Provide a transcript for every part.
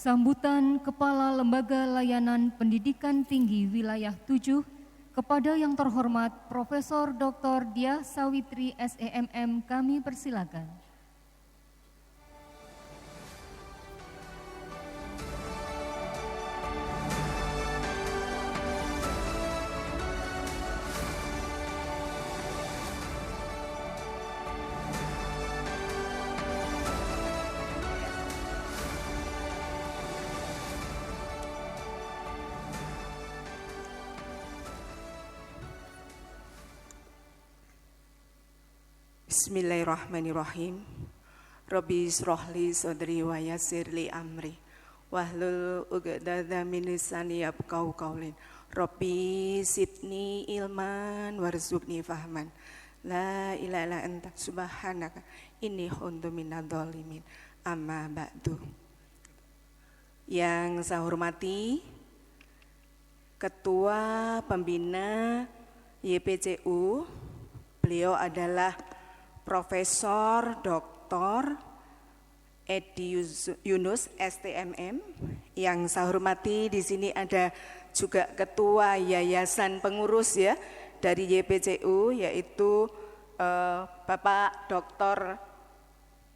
Sambutan Kepala Lembaga Layanan Pendidikan Tinggi Wilayah 7 kepada yang terhormat Profesor Dr. Diah Sawitri SEMM kami persilakan. Bismillahirrahmanirrahim. Rabbi shrahli sadri wa yassirli amri wahlul 'uqdatam min lisani yafqahu qawli. Rabbi zidni ilman warzuqni fahman. La ilaha illa anta subhanaka inni kuntu minadz dzalimin. Amma ba'du. Yang saya hormati Ketua Pembina YPCU, beliau adalah Profesor Dr. Edi Yunus STMM. Yang saya hormati di sini ada juga Ketua Yayasan Pengurus ya dari YPCU, yaitu Bapak Dr.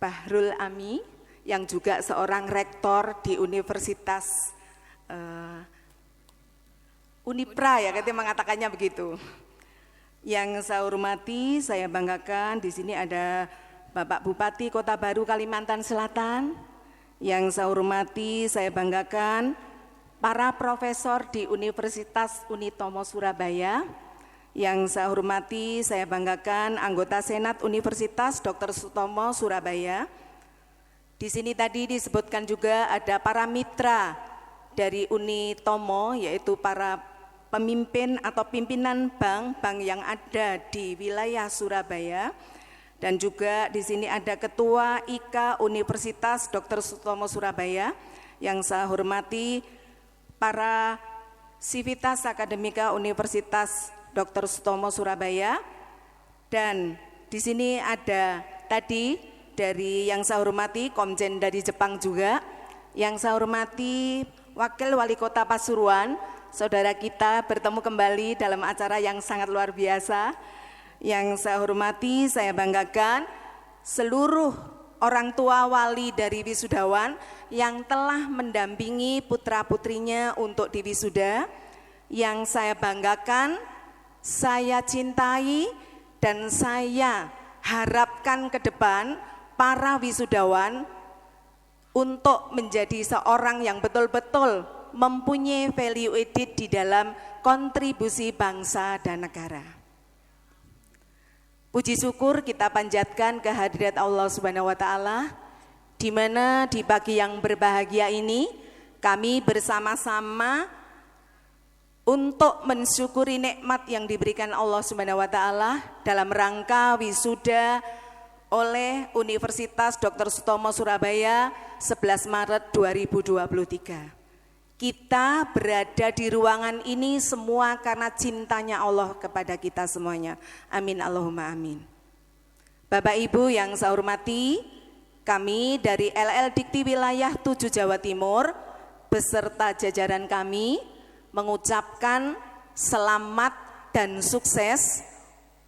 Bahrul Ami yang juga seorang rektor di Universitas Unipra ya, katanya mengatakannya begitu. Yang saya hormati, saya banggakan di sini ada Bapak Bupati Kota Baru Kalimantan Selatan. Yang saya hormati, saya banggakan para profesor di Universitas Unitomo Surabaya. Yang saya hormati, saya banggakan anggota Senat Universitas Dr. Sutomo Surabaya. Di sini tadi disebutkan juga ada para mitra dari Unitomo, yaitu para pemimpin atau pimpinan bank yang ada di wilayah Surabaya, dan juga di sini ada Ketua IKA Universitas Dr. Sutomo Surabaya. Yang saya hormati para Sivitas Akademika Universitas Dr. Sutomo Surabaya, dan di sini ada tadi dari yang saya hormati Komjen dari Jepang juga. Yang saya hormati Wakil Wali Kota Pasuruan, saudara kita bertemu kembali dalam acara yang sangat luar biasa. Yang saya hormati, saya banggakan seluruh orang tua wali dari wisudawan yang telah mendampingi putra-putrinya untuk diwisuda. Yang saya banggakan, saya cintai, dan saya harapkan ke depan para wisudawan untuk menjadi seorang yang betul-betul mempunyai value added di dalam kontribusi bangsa dan negara. Puji syukur kita panjatkan kehadirat Allah Subhanahu wa taala, di mana di pagi yang berbahagia ini kami bersama-sama untuk mensyukuri nikmat yang diberikan Allah Subhanahu wa taala dalam rangka wisuda oleh Universitas Dr. Sutomo Surabaya 11 Maret 2023. Kita berada di ruangan ini semua karena cintanya Allah kepada kita semuanya. Amin Allahumma amin. Bapak Ibu yang saya hormati, kami dari LL Dikti Wilayah 7 Jawa Timur beserta jajaran kami mengucapkan selamat dan sukses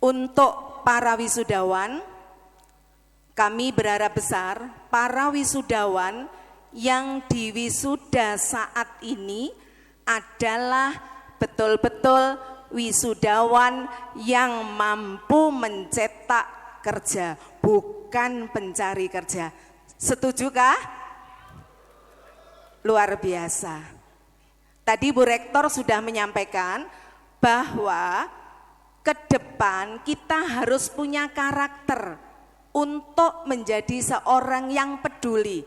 untuk para wisudawan. Kami berharap besar para wisudawan yang diwisuda saat ini adalah betul-betul wisudawan yang mampu mencetak kerja, bukan pencari kerja. Setujukah? Luar biasa. Tadi Bu Rektor sudah menyampaikan bahwa ke depan kita harus punya karakter untuk menjadi seorang yang peduli,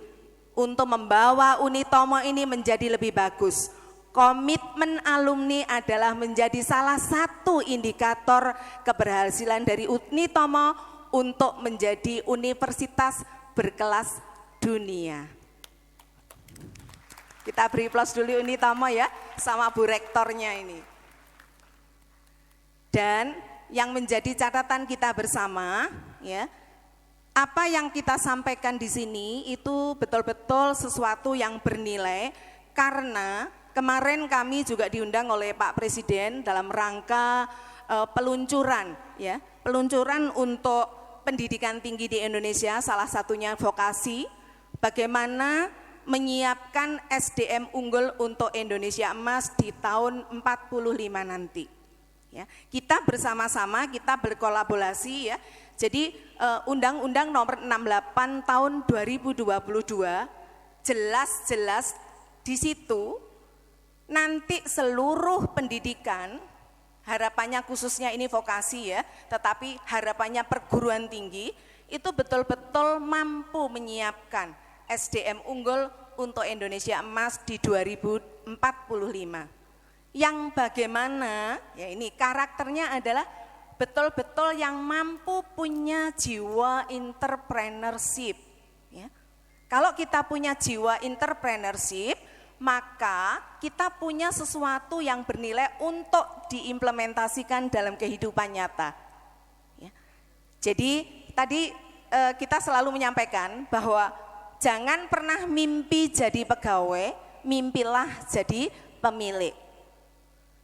untuk membawa Unitomo ini menjadi lebih bagus. Komitmen alumni adalah menjadi salah satu indikator keberhasilan dari Unitomo untuk menjadi universitas berkelas dunia. Kita beri aplaus dulu Unitomo ya, sama Bu Rektornya ini. Dan yang menjadi catatan kita bersama ya, apa yang kita sampaikan di sini itu betul-betul sesuatu yang bernilai, karena kemarin kami juga diundang oleh Pak Presiden dalam rangka peluncuran untuk pendidikan tinggi di Indonesia, salah satunya vokasi, bagaimana menyiapkan SDM unggul untuk Indonesia Emas di tahun 45 nanti. Ya, kita bersama-sama, kita berkolaborasi ya. Jadi Undang-Undang Nomor 68 Tahun 2022 jelas-jelas di situ nanti seluruh pendidikan, harapannya khususnya ini vokasi ya, tetapi harapannya perguruan tinggi itu betul-betul mampu menyiapkan SDM unggul untuk Indonesia Emas di 2045. Yang bagaimana, ya ini karakternya adalah betul-betul yang mampu punya jiwa entrepreneurship. Ya. Kalau kita punya jiwa entrepreneurship, maka kita punya sesuatu yang bernilai untuk diimplementasikan dalam kehidupan nyata. Ya. Jadi tadi kita selalu menyampaikan bahwa jangan pernah mimpi jadi pegawai, mimpilah jadi pemilik.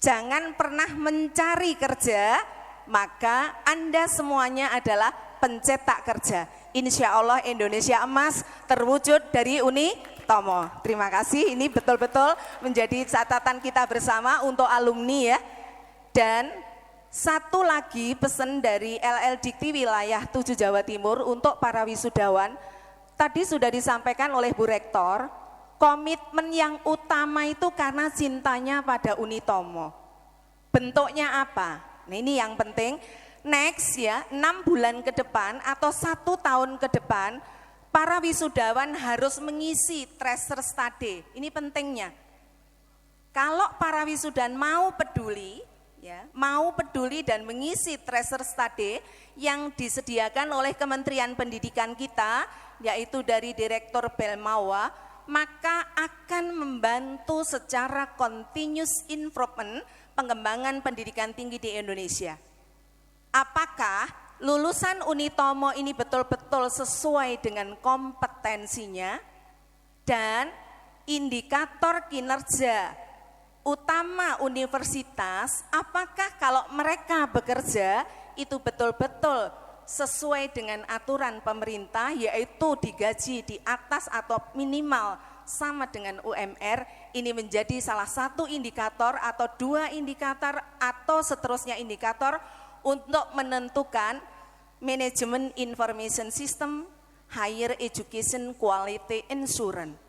Jangan pernah mencari kerja, maka Anda semuanya adalah pencetak kerja. Insya Allah Indonesia Emas terwujud dari Uni Tomo. Terima kasih, ini betul-betul menjadi catatan kita bersama untuk alumni ya. Dan satu lagi pesan dari LL Dikti wilayah 7 Jawa Timur untuk para wisudawan. Tadi sudah disampaikan oleh Bu Rektor, komitmen yang utama itu karena cintanya pada Uni Tomo. Bentuknya apa? Nah ini yang penting, next ya 6 bulan ke depan atau 1 tahun ke depan, para wisudawan harus mengisi tracer study. Ini pentingnya. Kalau para wisudawan mau peduli, ya, mau peduli dan mengisi tracer study yang disediakan oleh Kementerian Pendidikan kita, yaitu dari Direktur Belmawa, maka akan membantu secara continuous improvement pengembangan pendidikan tinggi di Indonesia. Apakah lulusan Uni Tomo ini betul-betul sesuai dengan kompetensinya dan indikator kinerja utama universitas, apakah kalau mereka bekerja itu betul-betul sesuai dengan aturan pemerintah, yaitu digaji di atas atau minimal sama dengan UMR. Ini menjadi salah satu indikator atau 2 indikator atau seterusnya indikator untuk menentukan manajemen information system higher education quality insurance.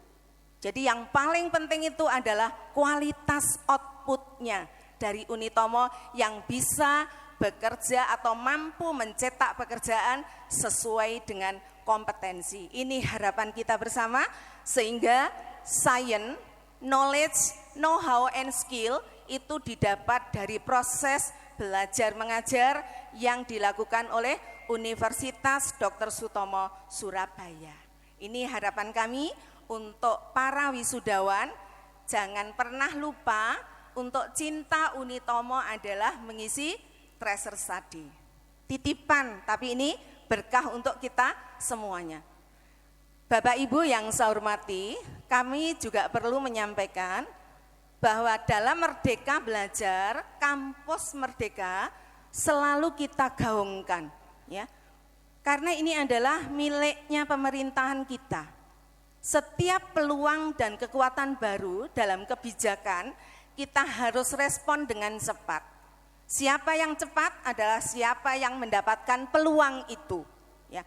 Jadi yang paling penting itu adalah kualitas outputnya dari Uni Tomo yang bisa bekerja atau mampu mencetak pekerjaan sesuai dengan kompetensi. Ini harapan kita bersama, sehingga science, knowledge, know-how, and skill itu didapat dari proses belajar mengajar yang dilakukan oleh Universitas Dr. Sutomo Surabaya. Ini harapan kami untuk para wisudawan, jangan pernah lupa untuk cinta Uni Tomo adalah mengisi tracer study. Titipan, tapi ini berkah untuk kita semuanya. Bapak Ibu yang saya hormati, kami juga perlu menyampaikan bahwa dalam Merdeka Belajar, kampus Merdeka selalu kita gaungkan, ya. Karena ini adalah miliknya pemerintahan kita. Setiap peluang dan kekuatan baru dalam kebijakan kita harus respon dengan cepat. Siapa yang cepat adalah siapa yang mendapatkan peluang itu. Ya,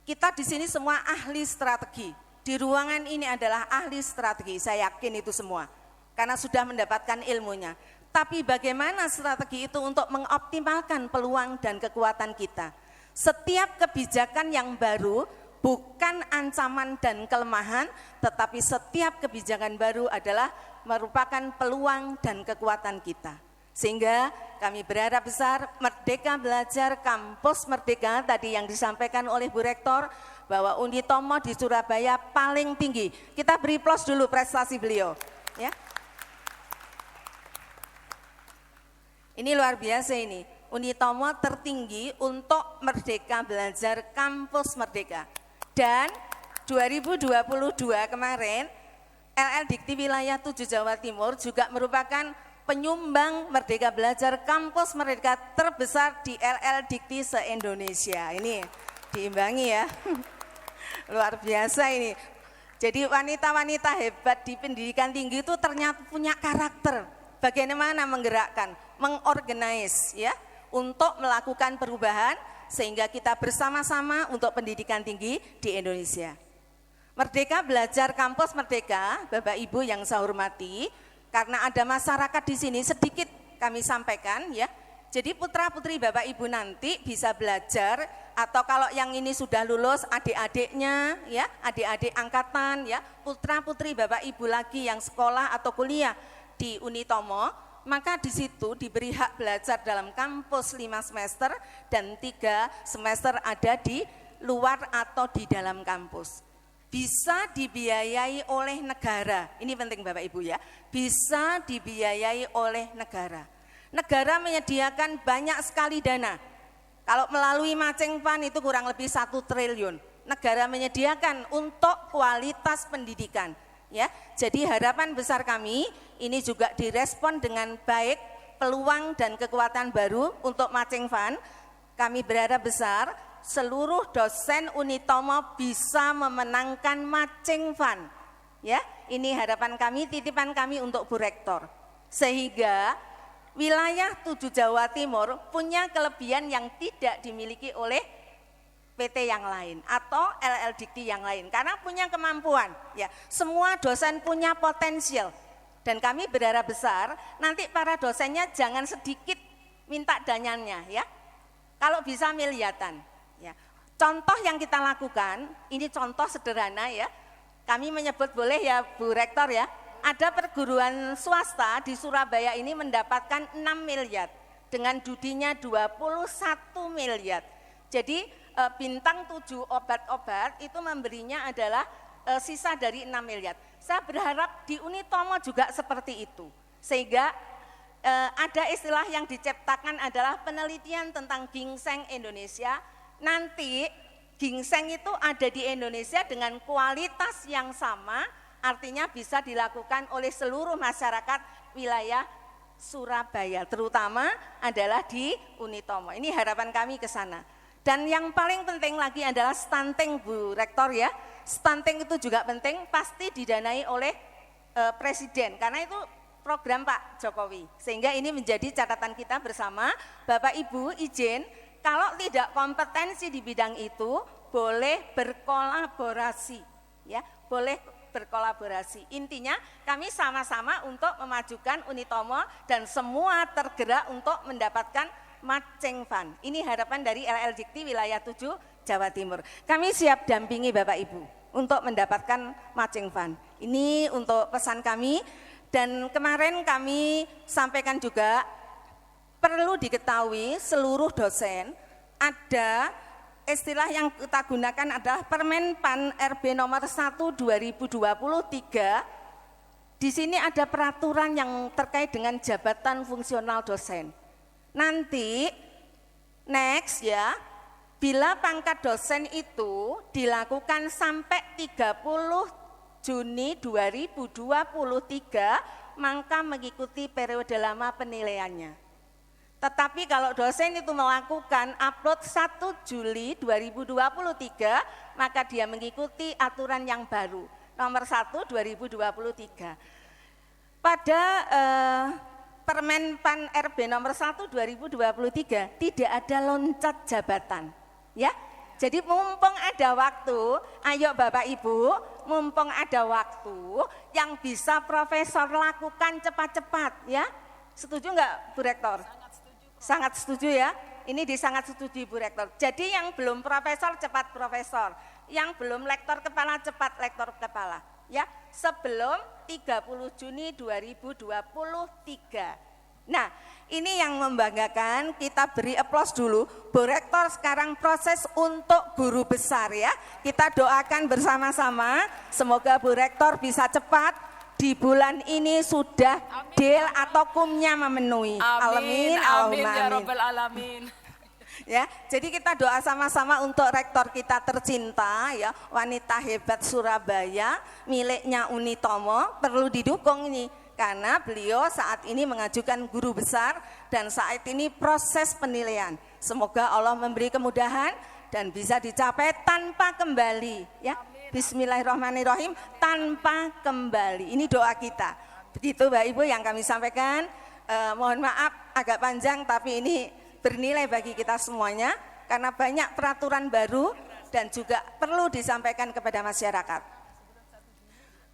kita di sini semua ahli strategi. Di ruangan ini adalah ahli strategi. Saya yakin itu semua, karena sudah mendapatkan ilmunya. Tapi bagaimana strategi itu untuk mengoptimalkan peluang dan kekuatan kita? Setiap kebijakan yang baru bukan ancaman dan kelemahan, tetapi setiap kebijakan baru adalah merupakan peluang dan kekuatan kita. Sehingga kami berharap besar Merdeka Belajar Kampus Merdeka tadi yang disampaikan oleh Bu Rektor bahwa Uni Tomo di Surabaya paling tinggi. Kita beri plus dulu prestasi beliau, ya. Ini luar biasa ini. Unitomo tertinggi untuk Merdeka Belajar Kampus Merdeka. Dan 2022 kemarin LL Dikti Wilayah 7 Jawa Timur juga merupakan penyumbang Merdeka Belajar Kampus Merdeka terbesar di LL Dikti se-Indonesia. Ini diimbangi ya. Luar biasa ini. Jadi wanita-wanita hebat di pendidikan tinggi itu ternyata punya karakter. Bagaimana menggerakkan, mengorganize ya, untuk melakukan perubahan sehingga kita bersama-sama untuk pendidikan tinggi di Indonesia. Merdeka Belajar Kampus Merdeka, Bapak Ibu yang saya hormati, karena ada masyarakat di sini sedikit kami sampaikan ya. Jadi putra-putri Bapak Ibu nanti bisa belajar, atau kalau yang ini sudah lulus adik-adiknya ya, adik-adik angkatan ya, putra-putri Bapak Ibu lagi yang sekolah atau kuliah di Unitomo, maka di situ diberi hak belajar dalam kampus 5 semester dan 3 semester ada di luar atau di dalam kampus. Bisa dibiayai oleh negara, ini penting Bapak Ibu ya, bisa dibiayai oleh negara. Negara menyediakan banyak sekali dana. Kalau melalui Matching Fund itu kurang lebih 1 triliun. Negara menyediakan untuk kualitas pendidikan. Ya, jadi harapan besar kami ini juga direspon dengan baik, peluang dan kekuatan baru untuk Matching Fund. Kami berharap besar seluruh dosen Unitomo bisa memenangkan Matching Fund. Ya, ini harapan kami, titipan kami untuk Bu Rektor. Sehingga wilayah 7 Jawa Timur punya kelebihan yang tidak dimiliki oleh PT yang lain atau LL Dikti yang lain karena punya kemampuan ya. Semua dosen punya potensial dan kami berharap besar nanti para dosennya jangan sedikit minta dananya ya. Kalau bisa miliatan ya. Contoh yang kita lakukan ini contoh sederhana ya. Kami menyebut boleh ya Bu Rektor ya. Ada perguruan swasta di Surabaya ini mendapatkan 6 miliar dengan dudinya 21 miliar. Jadi bintang 7 obat-obat itu memberinya adalah sisa dari 6 miliar. Saya berharap di Unitomo juga seperti itu. Sehingga ada istilah yang diciptakan adalah penelitian tentang ginseng Indonesia. Nanti ginseng itu ada di Indonesia dengan kualitas yang sama, artinya bisa dilakukan oleh seluruh masyarakat wilayah Surabaya, terutama adalah di Unitomo. Ini harapan kami ke sana. Dan yang paling penting lagi adalah stunting Bu Rektor ya. Stunting itu juga penting, pasti didanai oleh Presiden karena itu program Pak Jokowi. Sehingga ini menjadi catatan kita bersama. Bapak Ibu izin kalau tidak kompetensi di bidang itu boleh berkolaborasi ya, boleh berkolaborasi. Intinya kami sama-sama untuk memajukan Unitomo dan semua tergerak untuk mendapatkan Matching Fund. Ini harapan dari LL Dikti wilayah 7 Jawa Timur. Kami siap dampingi Bapak Ibu untuk mendapatkan Matching Fund. Ini untuk pesan kami dan kemarin kami sampaikan juga perlu diketahui seluruh dosen ada istilah yang kita gunakan adalah Permen Pan RB nomor 1 2023. Di sini ada peraturan yang terkait dengan jabatan fungsional dosen. Nanti next ya, bila pangkat dosen itu dilakukan sampai 30 Juni 2023, maka mengikuti periode lama penilaiannya. Tetapi kalau dosen itu melakukan upload 1 Juli 2023, maka dia mengikuti aturan yang baru, nomor 1 2023. Pada Permen Pan RB nomor 1 2023 tidak ada loncat jabatan ya. Jadi mumpung ada waktu, ayo Bapak Ibu, mumpung ada waktu yang bisa profesor lakukan cepat-cepat ya. Setuju enggak Bu Rektor? Sangat setuju ya. Ini sangat setuju Bu Rektor. Jadi yang belum profesor cepat profesor, yang belum lektor kepala cepat lektor kepala ya, sebelum 30 Juni 2023. Nah, ini yang membanggakan, kita beri aplaus dulu. Bu Rektor sekarang proses untuk guru besar ya. Kita doakan bersama-sama, semoga Bu Rektor bisa cepat di bulan ini sudah deal atau kumnya memenuhi. Amin, amin ya amin. Rabbal Alamin. Ya, jadi kita doa sama-sama untuk rektor kita tercinta ya, wanita hebat Surabaya, miliknya Unitomo, perlu didukung ini karena beliau saat ini mengajukan guru besar dan saat ini proses penilaian. Semoga Allah memberi kemudahan dan bisa dicapai tanpa kembali ya. Bismillahirrahmanirrahim, tanpa kembali. Ini doa kita. Begitu Bapak Ibu yang kami sampaikan. Mohon maaf agak panjang tapi ini bernilai bagi kita semuanya karena banyak peraturan baru dan juga perlu disampaikan kepada masyarakat.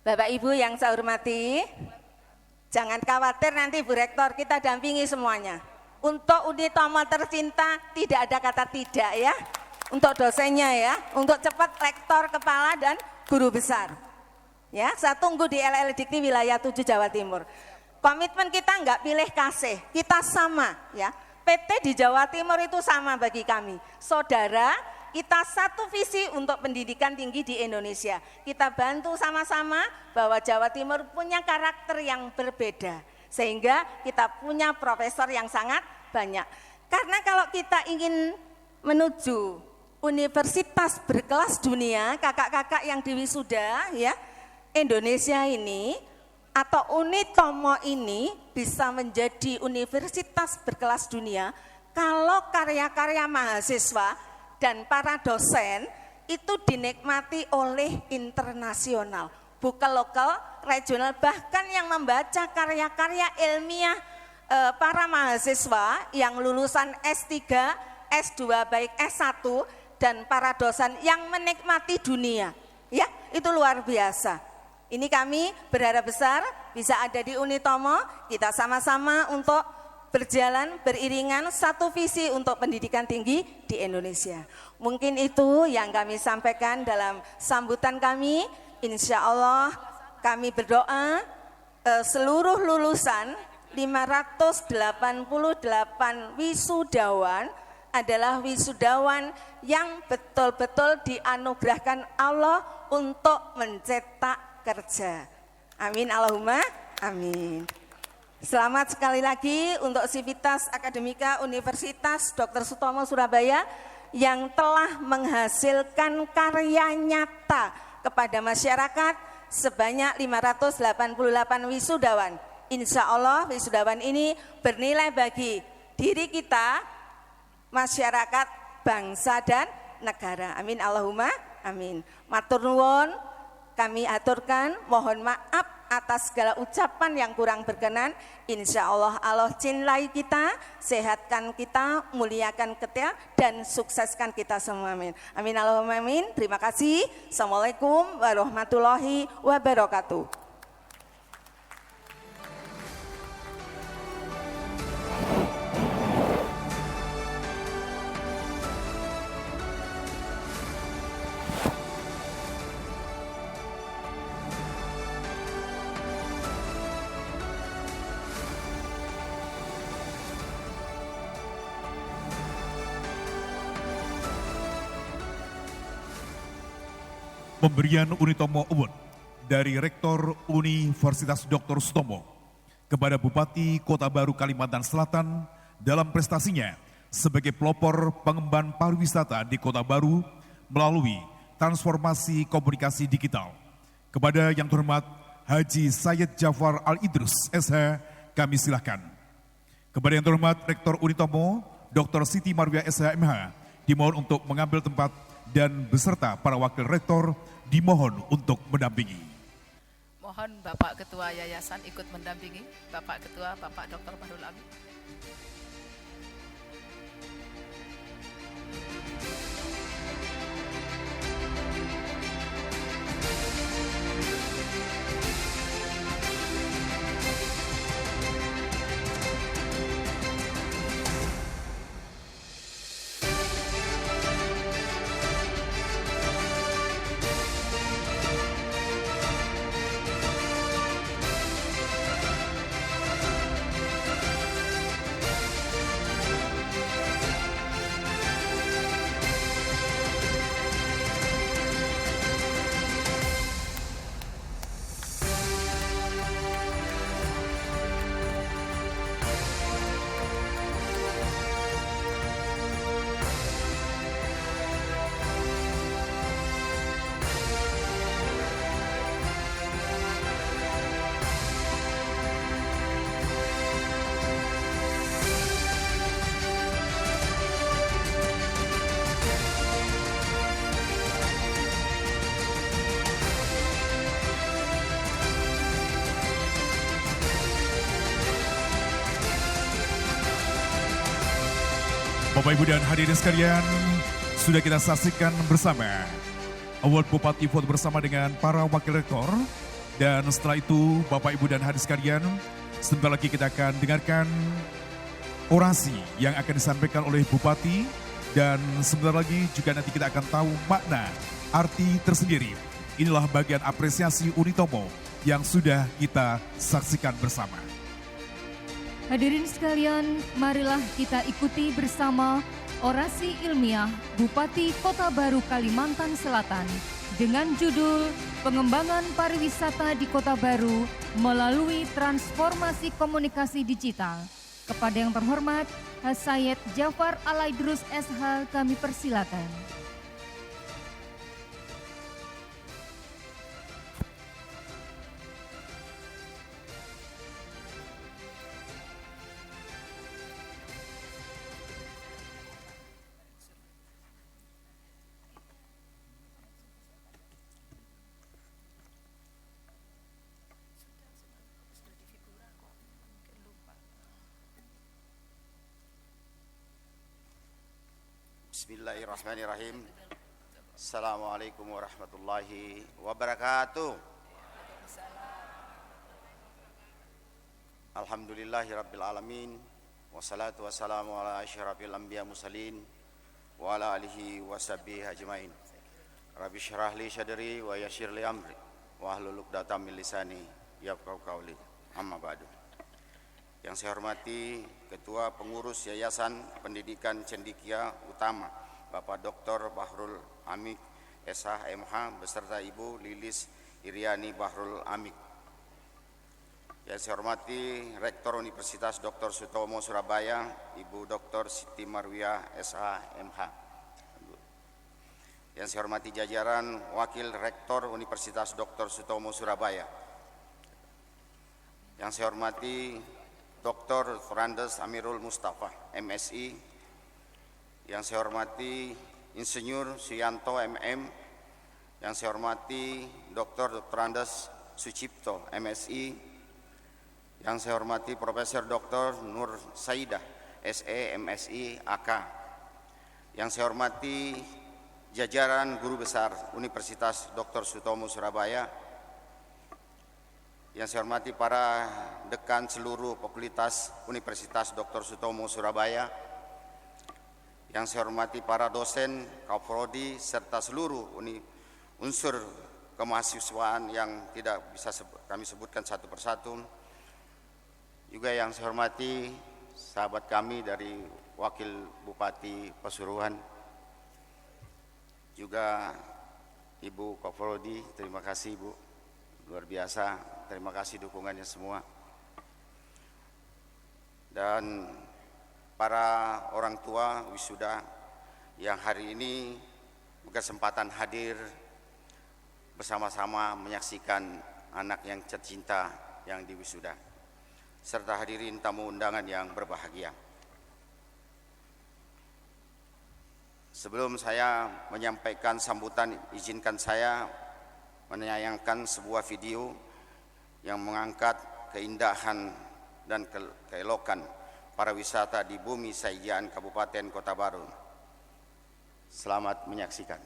Bapak Ibu yang saya hormati, jangan khawatir nanti Bu Rektor kita dampingi semuanya. Untuk Unitomo tercinta tidak ada kata tidak ya. Untuk dosennya ya, untuk cepat rektor, kepala dan guru besar. Ya, saya tunggu di LL Dikti wilayah 7 Jawa Timur. Komitmen kita enggak pilih kasih, kita sama ya. PT di Jawa Timur itu sama bagi kami. Saudara, kita satu visi untuk pendidikan tinggi di Indonesia. Kita bantu sama-sama bahwa Jawa Timur punya karakter yang berbeda. Sehingga kita punya profesor yang sangat banyak. Karena kalau kita ingin menuju universitas berkelas dunia, kakak-kakak yang di wisuda ya, Indonesia ini atau Unitomo ini bisa menjadi universitas berkelas dunia kalau karya-karya mahasiswa dan para dosen itu dinikmati oleh internasional, bukan lokal, regional, bahkan yang membaca karya-karya ilmiah para mahasiswa yang lulusan S3, S2 baik S1 dan para dosen yang menikmati dunia. Ya, itu luar biasa. Ini kami berharap besar bisa ada di Unitomo, kita sama-sama untuk berjalan beriringan satu visi untuk pendidikan tinggi di Indonesia. Mungkin itu yang kami sampaikan dalam sambutan kami. Insya Allah kami berdoa seluruh lulusan 588 wisudawan adalah wisudawan yang betul-betul dianugerahkan Allah untuk mencetak kerja. Amin Allahumma amin. Selamat sekali lagi untuk Sivitas Akademika Universitas Dr. Sutomo Surabaya yang telah menghasilkan karya nyata kepada masyarakat sebanyak 588 wisudawan. Insya Allah wisudawan ini bernilai bagi diri kita, masyarakat, bangsa dan negara. Amin Allahumma amin. Matur nuwun. Kami aturkan, mohon maaf atas segala ucapan yang kurang berkenan. Insya Allah Allah cintai kita, sehatkan kita, muliakan kita, dan sukseskan kita semua. Amin. Amin Allahumma amin. Terima kasih. Assalamualaikum warahmatullahi wabarakatuh. Pemberian Unitomo Award dari Rektor Universitas Dr. Sutomo kepada Bupati Kota Baru Kalimantan Selatan dalam prestasinya sebagai pelopor pengembangan pariwisata di Kota Baru melalui transformasi komunikasi digital. Kepada yang terhormat Haji Sayyid Jafar Al-Idrus SH, kami silakan. Kepada yang terhormat Rektor Unitomo Dr. Siti Marwiyah SH.MH dimohon untuk mengambil tempat dan beserta para wakil rektor dimohon untuk mendampingi. Mohon Bapak Ketua Yayasan ikut mendampingi, Bapak Ketua Bapak Dr. Bahrul Amin. Bapak Ibu dan hadirin sekalian, sudah kita saksikan bersama Award Bupati Foto bersama dengan para wakil rektor. Dan setelah itu Bapak Ibu dan hadirin sekalian, sebentar lagi kita akan dengarkan orasi yang akan disampaikan oleh Bupati. Dan sebentar lagi juga nanti kita akan tahu makna, arti tersendiri. Inilah bagian apresiasi Unitomo yang sudah kita saksikan bersama. Hadirin sekalian, marilah kita ikuti bersama orasi ilmiah Bupati Kota Baru Kalimantan Selatan dengan judul Pengembangan Pariwisata di Kota Baru melalui Transformasi Komunikasi Digital. Kepada yang terhormat, Hasyayed Jafar Alaidrus SH kami persilakan. Bismillahirrahmanirrahim. Assalamualaikum warahmatullahi wabarakatuh. Alhamdulillahirabbil alamin. Wassalatu wassalamu ala asyrafil anbiya mursalin wa ala alihi washabihi ajmain. Rabbi syrah li sadri wa yassir li amri wa hlul 'uqdatam min lisani yafqahu qawli. Amma ba'du. Yang saya hormati Ketua Pengurus Yayasan Pendidikan Cendekia Utama, Bapak Dr. Bahrul Amik, SH MH, beserta Ibu Lilis Iriani Bahrul Amik. Yang saya hormati Rektor Universitas Dr. Sutomo Surabaya, Ibu Dr. Siti Marwiyah, SH MH. Yang saya hormati jajaran Wakil Rektor Universitas Dr. Sutomo Surabaya. Yang saya hormati Dr. Frandes Amirul Mustafa, MSI. Yang saya hormati Insinyur Suyanto, MM. Yang saya hormati Dr. Frandes Sucipto, MSI. Yang saya hormati Profesor Dr. Nur Saidah, SE, MSI, AK. Yang saya hormati jajaran guru besar Universitas Dr. Sutomo Surabaya. Yang saya hormati para dekan seluruh fakultas Universitas Dr. Sutomo Surabaya. Yang saya hormati para dosen, Kaprodi, serta seluruh unsur kemahasiswaan yang tidak bisa kami sebutkan satu persatu. Juga yang saya hormati sahabat kami dari Wakil Bupati Pasuruan. Juga Ibu Kaprodi, terima kasih Ibu, luar biasa. Terima kasih dukungannya semua. Dan para orang tua wisuda yang hari ini berkesempatan hadir bersama-sama menyaksikan anak yang tercinta yang diwisuda, serta hadirin tamu undangan yang berbahagia. Sebelum saya menyampaikan sambutan, izinkan saya menayangkan sebuah video yang mengangkat keindahan dan keelokan para wisata di Bumi Saijaan Kabupaten Kota Baru. Selamat menyaksikan.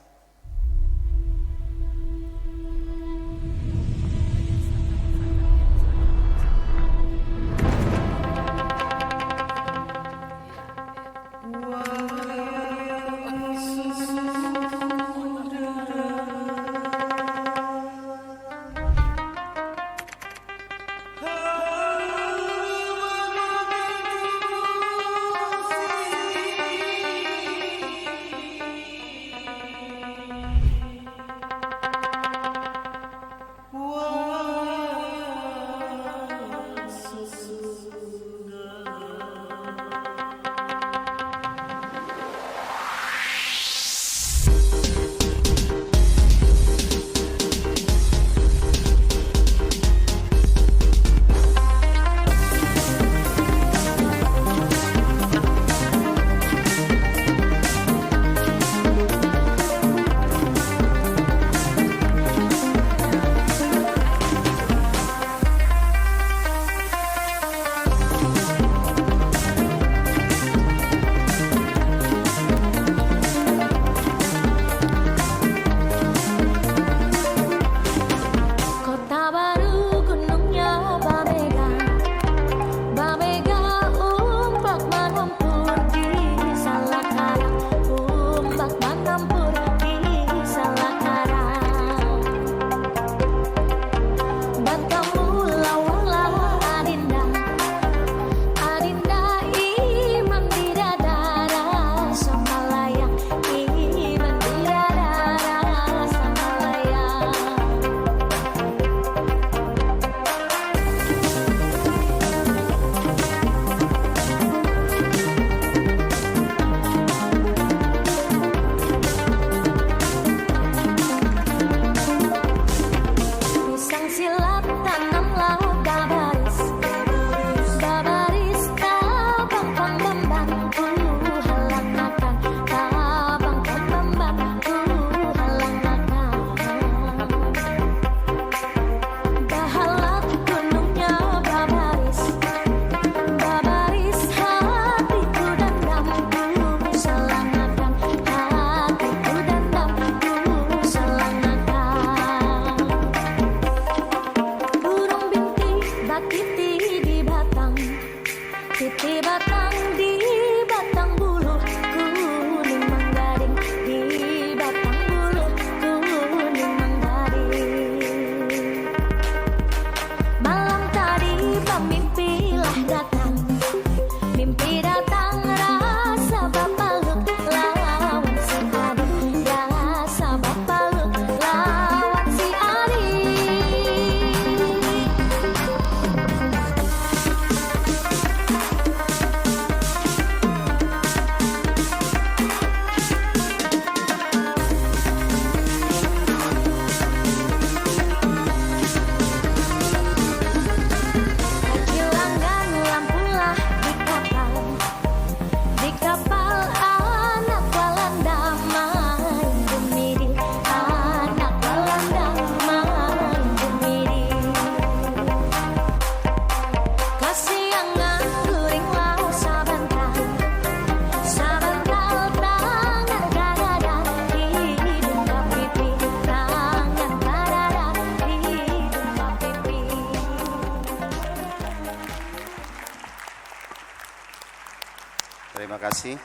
Terima kasih.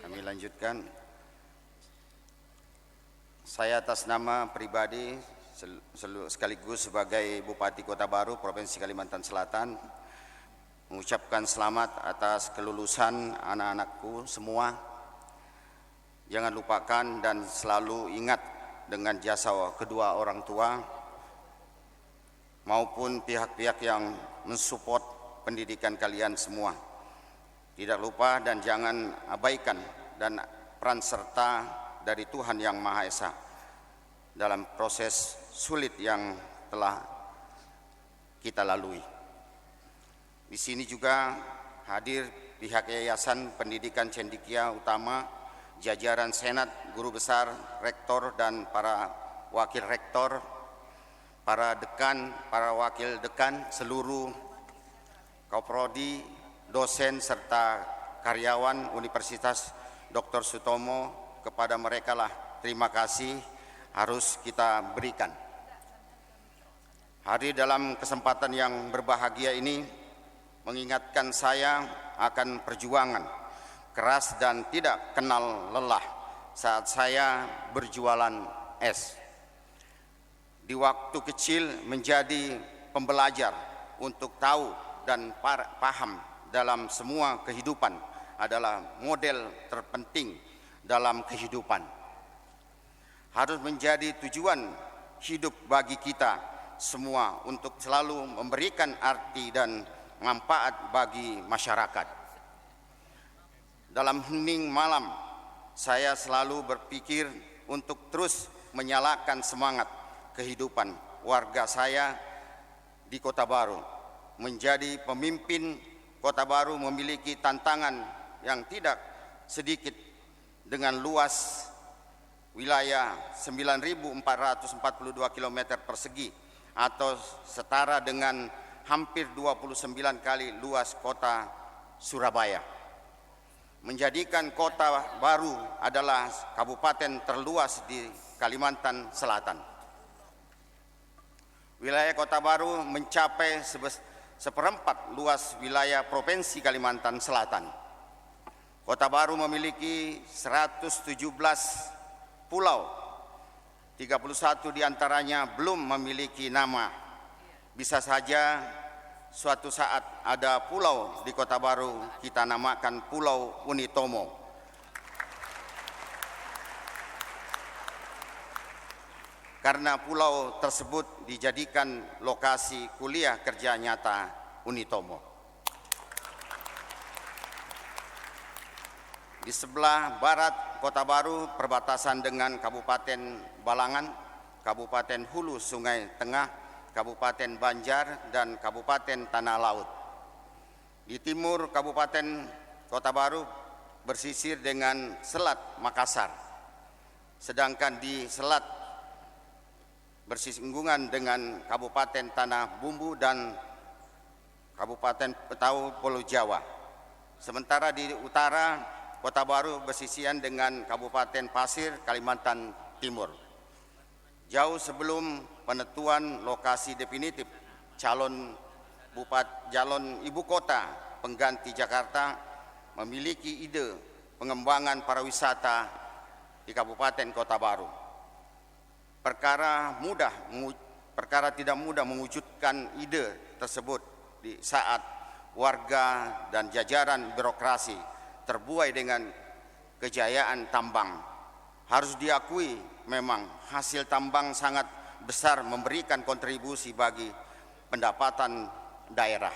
Kami lanjutkan. Saya atas nama pribadi sekaligus sebagai Bupati Kota Baru Provinsi Kalimantan Selatan mengucapkan selamat atas kelulusan anak-anakku semua. Jangan lupakan dan selalu ingat dengan jasa kedua orang tua maupun pihak-pihak yang mensupport pendidikan kalian semua. Tidak lupa dan jangan abaikan dan peran serta dari Tuhan Yang Maha Esa dalam proses sulit yang telah kita lalui. Di sini juga hadir pihak Yayasan Pendidikan Cendekia Utama, jajaran Senat, Guru Besar, Rektor dan para Wakil Rektor, para dekan, para wakil dekan, seluruh Kauprodi, dosen serta karyawan Universitas Dr. Sutomo. Kepada mereka lah terima kasih harus kita berikan. Hari dalam kesempatan yang berbahagia ini mengingatkan saya akan perjuangan keras dan tidak kenal lelah saat saya berjualan es. Di waktu kecil menjadi pembelajar untuk tahu dan paham dalam semua kehidupan adalah model terpenting dalam kehidupan. Harus menjadi tujuan hidup bagi kita semua untuk selalu memberikan arti dan manfaat bagi masyarakat. Dalam hening malam, saya selalu berpikir untuk terus menyalakan semangat kehidupan warga saya di Kota Baru. Menjadi pemimpin Kota Baru memiliki tantangan yang tidak sedikit dengan luas wilayah 9.442 km persegi atau setara dengan hampir 29 kali luas kota Surabaya. Menjadikan Kota Baru adalah kabupaten terluas di Kalimantan Selatan. Wilayah Kota Baru mencapai seperempat luas wilayah Provinsi Kalimantan Selatan. Kota Baru memiliki 117 pulau, 31 diantaranya belum memiliki nama. Bisa saja suatu saat ada pulau di Kota Baru kita namakan Pulau Unitomo. Karena pulau tersebut dijadikan lokasi kuliah kerja nyata Unitomo. Di sebelah barat Kota Baru perbatasan dengan Kabupaten Balangan, Kabupaten Hulu Sungai Tengah, Kabupaten Banjar, dan Kabupaten Tanah Laut. Di timur Kabupaten Kota Baru bersisir dengan Selat Makassar, sedangkan di selat bersinggungan dengan Kabupaten Tanah Bumbu dan Kabupaten Petau Pulau Jawa. Sementara di utara Kota Baru bersisian dengan Kabupaten Pasir, Kalimantan Timur. Jauh sebelum penentuan lokasi definitif calon ibu kota pengganti Jakarta memiliki ide pengembangan pariwisata di Kabupaten Kota Baru. Perkara tidak mudah mewujudkan ide tersebut di saat warga dan jajaran birokrasi terbuai dengan kejayaan tambang. Harus diakui memang hasil tambang sangat besar memberikan kontribusi bagi pendapatan daerah.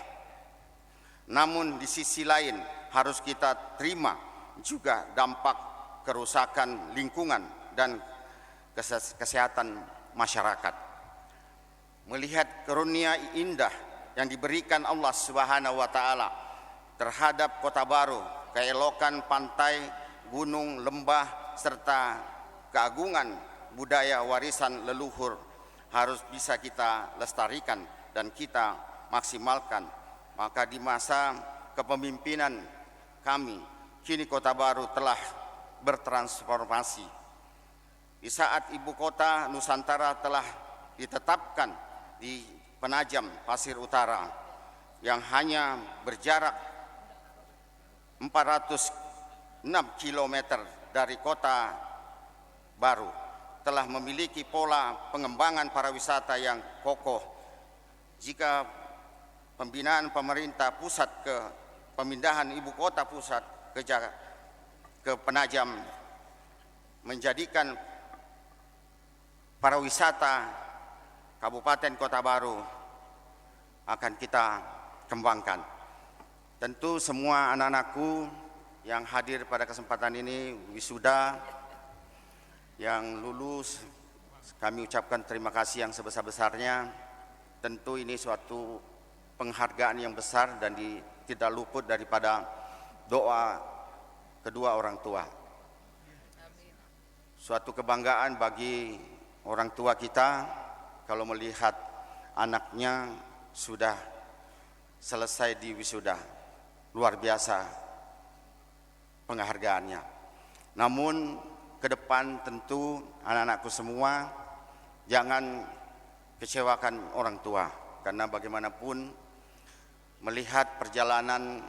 Namun di sisi lain harus kita terima juga dampak kerusakan lingkungan dan kesehatan masyarakat. Melihat karunia indah yang diberikan Allah Subhanahu wa taala terhadap Kota Baru, keelokan pantai, gunung, lembah, serta keagungan budaya warisan leluhur harus bisa kita lestarikan dan kita maksimalkan. Maka di masa kepemimpinan kami, kini Kota Baru telah bertransformasi. Di saat ibu kota Nusantara telah ditetapkan di Penajam, Pasir Utara, yang hanya berjarak 406 km dari Kota Baru telah memiliki pola pengembangan pariwisata yang kokoh. Jika pembinaan pemerintah pusat ke pemindahan ibu kota pusat ke Penajam menjadikan pariwisata Kabupaten Kota Baru akan kita kembangkan. Tentu semua anak-anakku yang hadir pada kesempatan ini, wisuda, yang lulus, kami ucapkan terima kasih yang sebesar-besarnya. Tentu ini suatu penghargaan yang besar dan tidak luput daripada doa kedua orang tua. Suatu kebanggaan bagi orang tua kita kalau melihat anaknya sudah selesai di wisuda. Luar biasa penghargaannya. Namun ke depan tentu anak-anakku semua jangan kecewakan orang tua, karena bagaimanapun melihat perjalanan,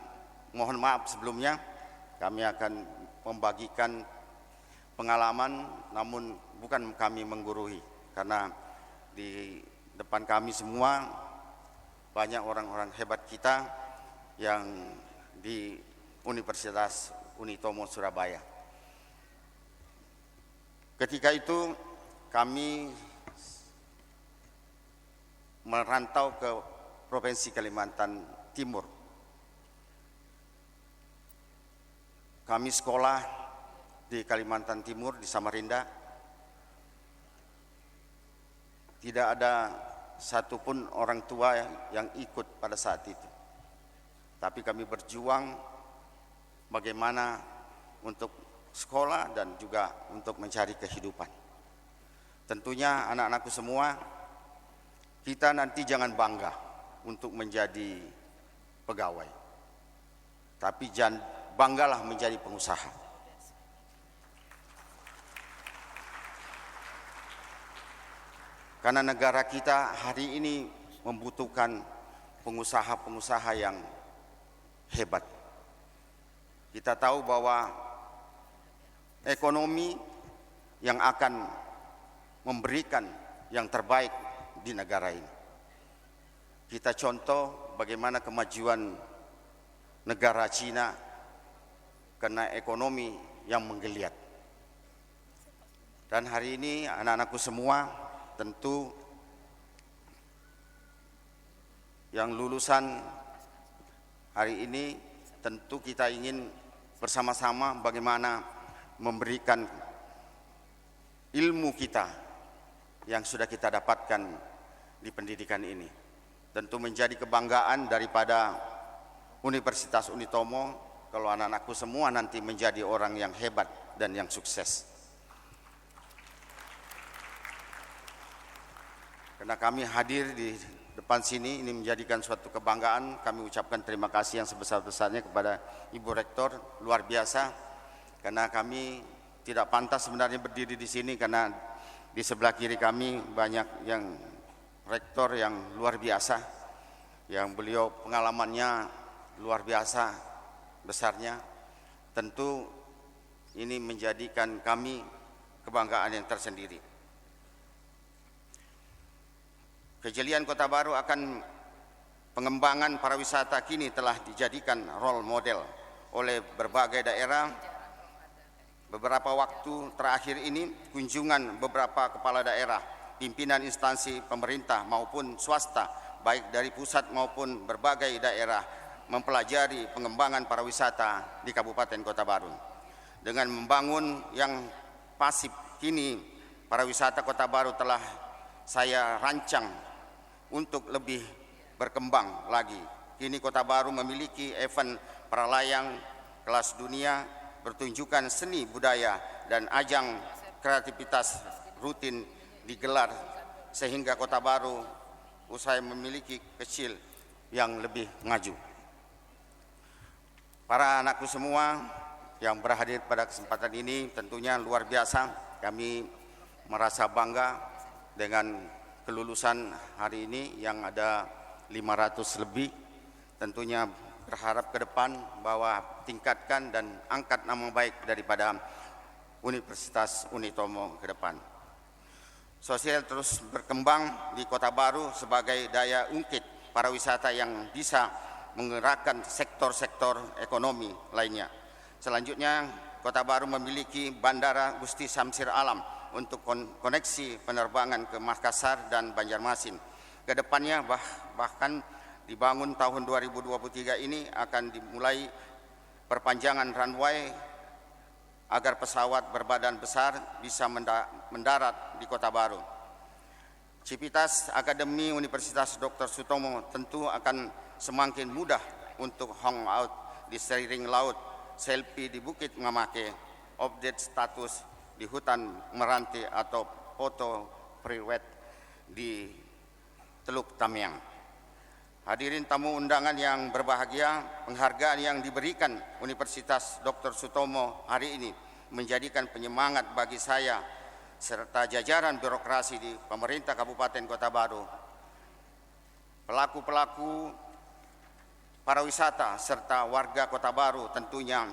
mohon maaf sebelumnya, kami akan membagikan pengalaman, namun bukan kami menggurui, karena di depan kami semua banyak orang-orang hebat kita yang di Universitas Unitomo Surabaya. Ketika itu kami merantau ke Provinsi Kalimantan Timur. Kami sekolah di Kalimantan Timur, di Samarinda. Tidak ada satupun orang tua yang ikut pada saat itu. Tapi kami berjuang bagaimana untuk sekolah dan juga untuk mencari kehidupan. Tentunya anak-anakku semua, kita nanti jangan bangga untuk menjadi pegawai, tapi jangan banggalah menjadi pengusaha. Karena negara kita hari ini membutuhkan pengusaha-pengusaha yang hebat. Kita tahu bahwa ekonomi yang akan memberikan yang terbaik di negara ini. Kita contoh bagaimana kemajuan negara Cina karena ekonomi yang menggeliat. Dan hari ini anak-anakku semua tentu yang lulusan hari ini tentu kita ingin bersama-sama bagaimana memberikan ilmu kita yang sudah kita dapatkan di pendidikan ini. Tentu menjadi kebanggaan daripada Universitas Unitomo kalau anak-anakku semua nanti menjadi orang yang hebat dan yang sukses. Karena kami hadir di depan sini, ini menjadikan suatu kebanggaan. Kami ucapkan terima kasih yang sebesar-besarnya kepada Ibu Rektor, luar biasa. Karena kami tidak pantas sebenarnya berdiri di sini, karena di sebelah kiri kami banyak yang rektor yang luar biasa, yang beliau pengalamannya luar biasa besarnya. Tentu ini menjadikan kami kebanggaan yang tersendiri. Kejelian Kota Baru akan pengembangan pariwisata kini telah dijadikan role model oleh berbagai daerah. Beberapa waktu terakhir ini kunjungan beberapa kepala daerah, pimpinan instansi pemerintah maupun swasta, baik dari pusat maupun berbagai daerah, mempelajari pengembangan pariwisata di Kabupaten Kota Baru. Dengan membangun yang pasif, kini pariwisata Kota Baru telah saya rancang untuk lebih berkembang lagi. Kini Kota Baru memiliki event para layang kelas dunia, pertunjukan seni budaya dan ajang kreativitas rutin digelar, sehingga Kota Baru usai memiliki kecil yang lebih maju. Para anakku semua yang berhadir pada kesempatan ini tentunya luar biasa. Kami merasa bangga dengan kelulusan hari ini yang ada 500 lebih. Tentunya berharap ke depan bahwa tingkatkan dan angkat nama baik daripada Universitas Unitomo ke depan. Sosial terus berkembang di Kota Baru sebagai daya ungkit pariwisata yang bisa menggerakkan sektor-sektor ekonomi lainnya. Selanjutnya, Kota Baru memiliki Bandara Gusti Samsir Alam untuk koneksi penerbangan ke Makassar dan Banjarmasin. Kedepannya bahkan dibangun tahun 2023 ini akan dimulai perpanjangan runway agar pesawat berbadan besar bisa mendarat di Kota Baru. Civitas Akademi Universitas Dr. Sutomo tentu akan semakin mudah untuk hangout di seiring laut, selfie di Bukit Ngamake, update status di hutan Meranti atau foto pre-wed di Teluk Tamiang. Hadirin tamu undangan yang berbahagia, penghargaan yang diberikan Universitas Dr. Sutomo hari ini menjadikan penyemangat bagi saya serta jajaran birokrasi di pemerintah Kabupaten Kota Baru. Pelaku-pelaku pariwisata serta warga Kota Baru tentunya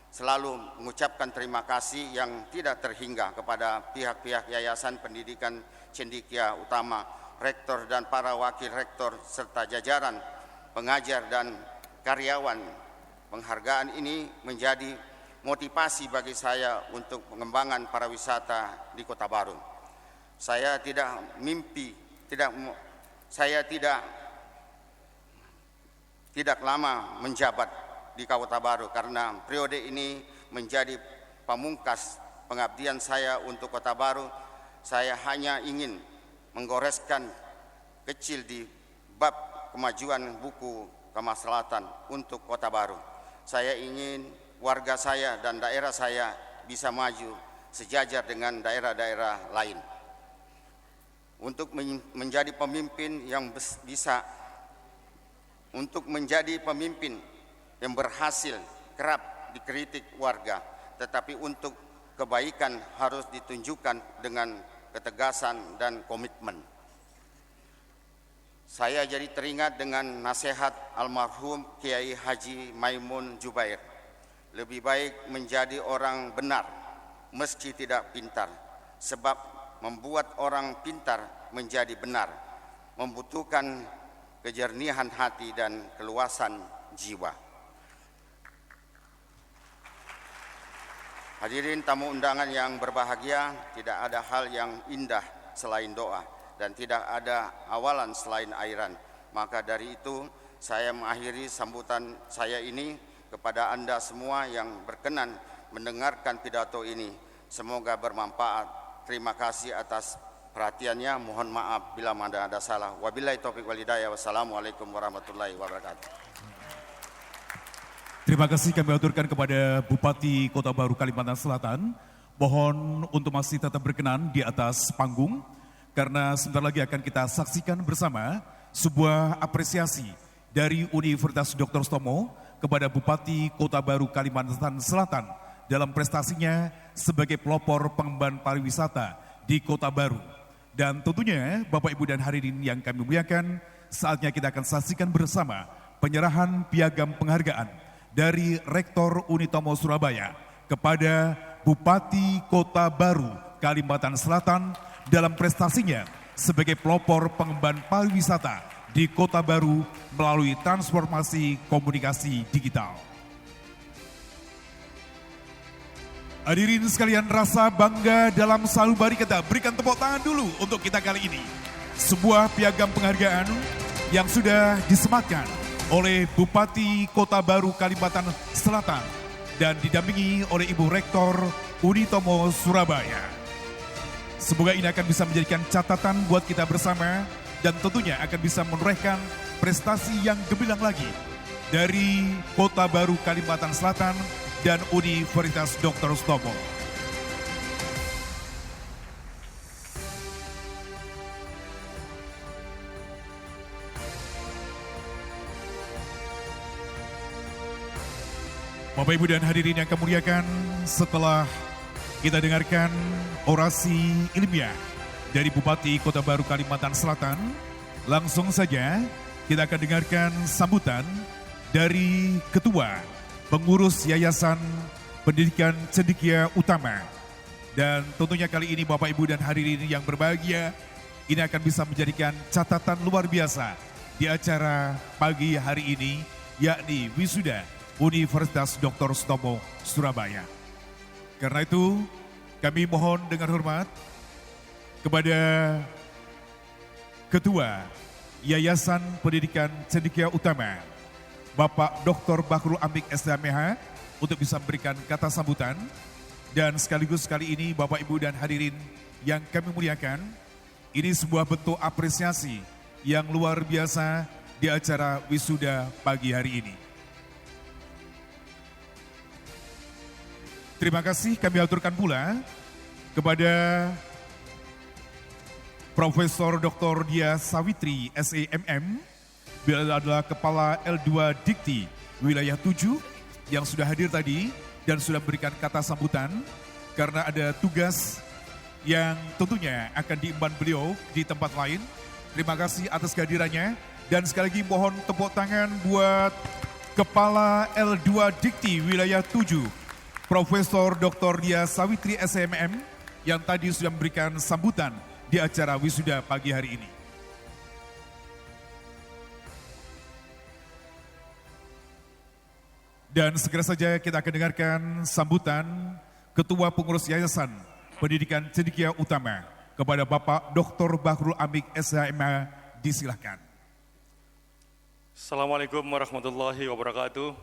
selalu mengucapkan terima kasih yang tidak terhingga kepada pihak-pihak Yayasan Pendidikan Cendekia Utama, rektor dan para wakil rektor serta jajaran pengajar dan karyawan. Penghargaan ini menjadi motivasi bagi saya untuk pengembangan pariwisata di Kota Baru. Saya tidak lama menjabat di Kota Baru karena periode ini menjadi pamungkas pengabdian saya untuk Kota Baru. Saya hanya ingin menggoreskan kecil di bab kemajuan buku kemaslahatan untuk Kota Baru. Saya ingin warga saya dan daerah saya bisa maju sejajar dengan daerah-daerah lain. Untuk menjadi pemimpin yang yang berhasil kerap dikritik warga, tetapi untuk kebaikan harus ditunjukkan dengan ketegasan dan komitmen. Saya jadi teringat dengan nasihat almarhum Kiai Haji Maimun Jubair. Lebih baik menjadi orang benar meski tidak pintar, sebab membuat orang pintar menjadi benar membutuhkan kejernihan hati dan keluasan jiwa. Hadirin tamu undangan yang berbahagia, tidak ada hal yang indah selain doa dan tidak ada awalan selain airan. Maka dari itu saya mengakhiri sambutan saya ini kepada Anda semua yang berkenan mendengarkan pidato ini. Semoga bermanfaat. Terima kasih atas perhatiannya. Mohon maaf bila ada salah. Wabillahi taufiq wal hidayah. Wassalamualaikum warahmatullahi wabarakatuh. Terima kasih kami aturkan kepada Bupati Kota Baru Kalimantan Selatan. Mohon untuk masih tetap berkenan di atas panggung karena sebentar lagi akan kita saksikan bersama sebuah apresiasi dari Universitas Dr. Sutomo kepada Bupati Kota Baru Kalimantan Selatan dalam prestasinya sebagai pelopor pengembangan pariwisata di Kota Baru. Dan tentunya Bapak Ibu dan hadirin yang kami muliakan, saatnya kita akan saksikan bersama penyerahan piagam penghargaan dari Rektor Unitomo Surabaya kepada Bupati Kota Baru Kalimantan Selatan dalam prestasinya sebagai pelopor pengembangan pariwisata di Kota Baru melalui transformasi komunikasi digital. Hadirin sekalian, rasa bangga dalam sanubari kita. Berikan tepuk tangan dulu untuk kita kali ini. Sebuah piagam penghargaan yang sudah disematkan oleh Bupati Kota Baru Kalimantan Selatan dan didampingi oleh Ibu Rektor Unitomo Surabaya. Semoga ini akan bisa menjadikan catatan buat kita bersama dan tentunya akan bisa menorehkan prestasi yang gemilang lagi dari Kota Baru Kalimantan Selatan dan Universitas Dr. Sutomo. Bapak Ibu dan hadirin yang kami muliakan, setelah kita dengarkan orasi ilmiah dari Bupati Kota Baru Kalimantan Selatan, langsung saja kita akan dengarkan sambutan dari Ketua Pengurus Yayasan Pendidikan Cendekia Utama. Dan tentunya kali ini Bapak Ibu dan hadirin yang berbahagia, ini akan bisa menjadikan catatan luar biasa di acara pagi hari ini, yakni wisuda Universitas Dr. Sutomo Surabaya. Karena itu kami mohon dengan hormat kepada Ketua Yayasan Pendidikan Cendekia Utama, Bapak Dr. Bahrul Amik SDMH, untuk bisa memberikan kata sambutan. Dan sekaligus kali ini Bapak Ibu dan hadirin yang kami muliakan, ini sebuah bentuk apresiasi yang luar biasa di acara wisuda pagi hari ini. Terima kasih kami aturkan pula kepada Profesor Dr. Dia Sawitri SEMM, beliau adalah Kepala L2 Dikti Wilayah 7 yang sudah hadir tadi dan sudah memberikan kata sambutan karena ada tugas yang tentunya akan diemban beliau di tempat lain. Terima kasih atas kehadirannya dan sekali lagi mohon tepuk tangan buat Kepala L2 Dikti Wilayah 7, Profesor Dr. Dia Sawitri SEMM yang tadi sudah memberikan sambutan di acara wisuda pagi hari ini. Dan segera saja kita akan dengarkan sambutan Ketua Pengurus Yayasan Pendidikan Cendekia Utama kepada Bapak Dr. Bahrul Amik SHMH, disilahkan. Assalamualaikum warahmatullahi wabarakatuh.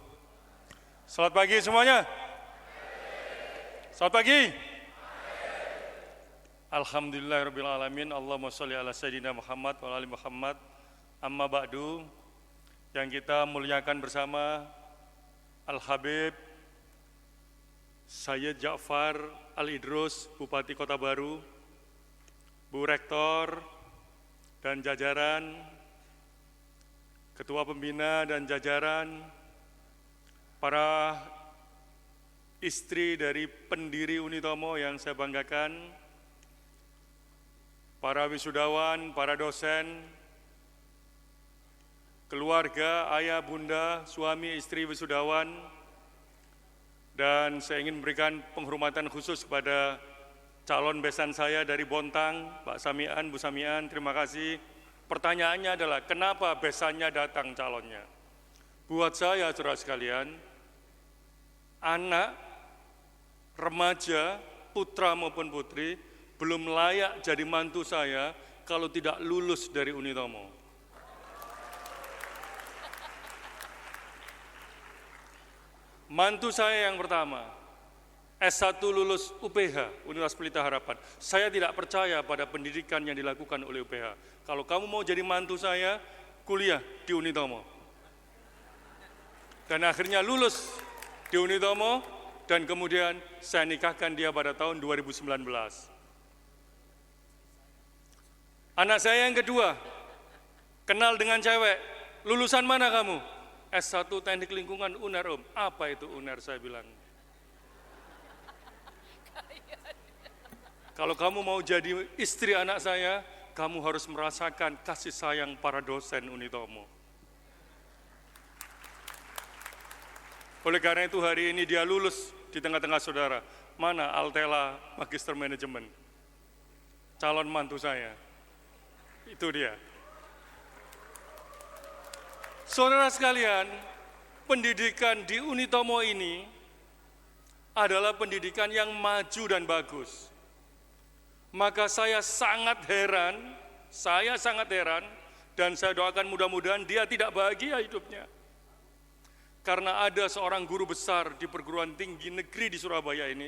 Selamat pagi semuanya. Selamat pagi. Alhamdulillahirrabbilalamin. Allahumma sholli ala Sayyidina Muhammad wa ala ali Muhammad. Amma ba'du. Yang kita muliakan bersama Al-Habib Sayyid Ja'far Al-Idrus, Bupati Kota Baru, Bu Rektor dan jajaran, Ketua Pembina dan jajaran, para istri dari pendiri Unitomo yang saya banggakan, para wisudawan, para dosen, keluarga, ayah, bunda, suami, istri wisudawan, dan saya ingin memberikan penghormatan khusus kepada calon besan saya dari Bontang, Pak Samian, Bu Samian, terima kasih. Pertanyaannya adalah, kenapa besannya datang calonnya? Buat saya, saudara sekalian, anak, remaja, putra maupun putri, belum layak jadi mantu saya kalau tidak lulus dari Unitomo. Mantu saya yang pertama, S1 lulus UPH, Universitas Pelita Harapan. Saya tidak percaya pada pendidikan yang dilakukan oleh UPH. Kalau kamu mau jadi mantu saya, kuliah di Unitomo. Dan akhirnya lulus di Unitomo, dan kemudian saya nikahkan dia pada tahun 2019. Anak saya yang kedua, kenal dengan cewek, lulusan mana kamu? S1 Teknik Lingkungan UNER, Om. Apa itu UNER, saya bilang. Kalau kamu mau jadi istri anak saya, kamu harus merasakan kasih sayang para dosen Unitomo. Oleh karena itu hari ini dia lulus di tengah-tengah saudara. Mana Altela Magister Manajemen? Calon mantu saya. Itu dia. Saudara sekalian, pendidikan di Unitomo ini adalah pendidikan yang maju dan bagus. Maka saya sangat heran, dan saya doakan mudah-mudahan dia tidak bahagia hidupnya. Karena ada seorang guru besar di perguruan tinggi negeri di Surabaya ini,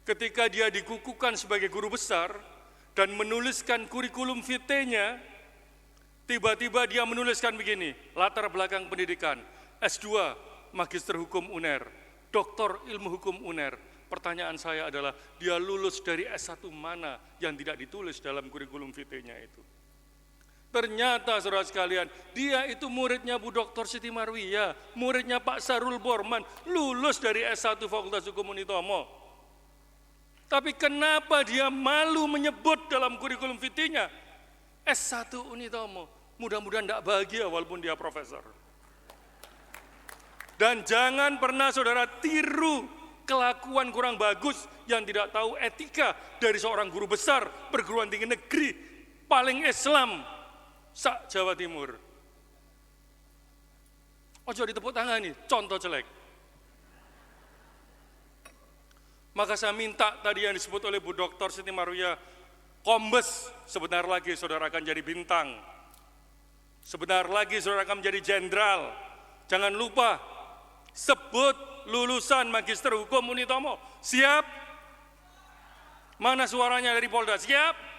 ketika dia dikukuhkan sebagai guru besar dan menuliskan kurikulum vitae-nya, tiba-tiba dia menuliskan begini, latar belakang pendidikan, S2, Magister Hukum UNER, Doktor Ilmu Hukum UNER. Pertanyaan saya adalah, dia lulus dari S1 mana yang tidak ditulis dalam kurikulum vitae-nya itu? Ternyata saudara sekalian, dia itu muridnya Bu Dr. Siti Marwiyah, muridnya Pak Sarul Borman, lulus dari S1 Fakultas Hukum Unitomo. Tapi kenapa dia malu menyebut dalam kurikulum vitae-nya S1 Unitomo? Mudah-mudahan tidak bahagia walaupun dia profesor. Dan jangan pernah saudara tiru kelakuan kurang bagus yang tidak tahu etika dari seorang guru besar perguruan tinggi negeri paling Islam sak Jawa Timur. Ojo ditepuk tangan nih, contoh jelek. Maka saya minta tadi yang disebut oleh Bu Dr. Siti Maruya, Kombes, sebentar lagi saudara akan jadi bintang. Sebentar lagi saudara akan menjadi jenderal. Jangan lupa sebut lulusan Magister Hukum Unitomo. Siap? Mana suaranya dari Polda? Siap?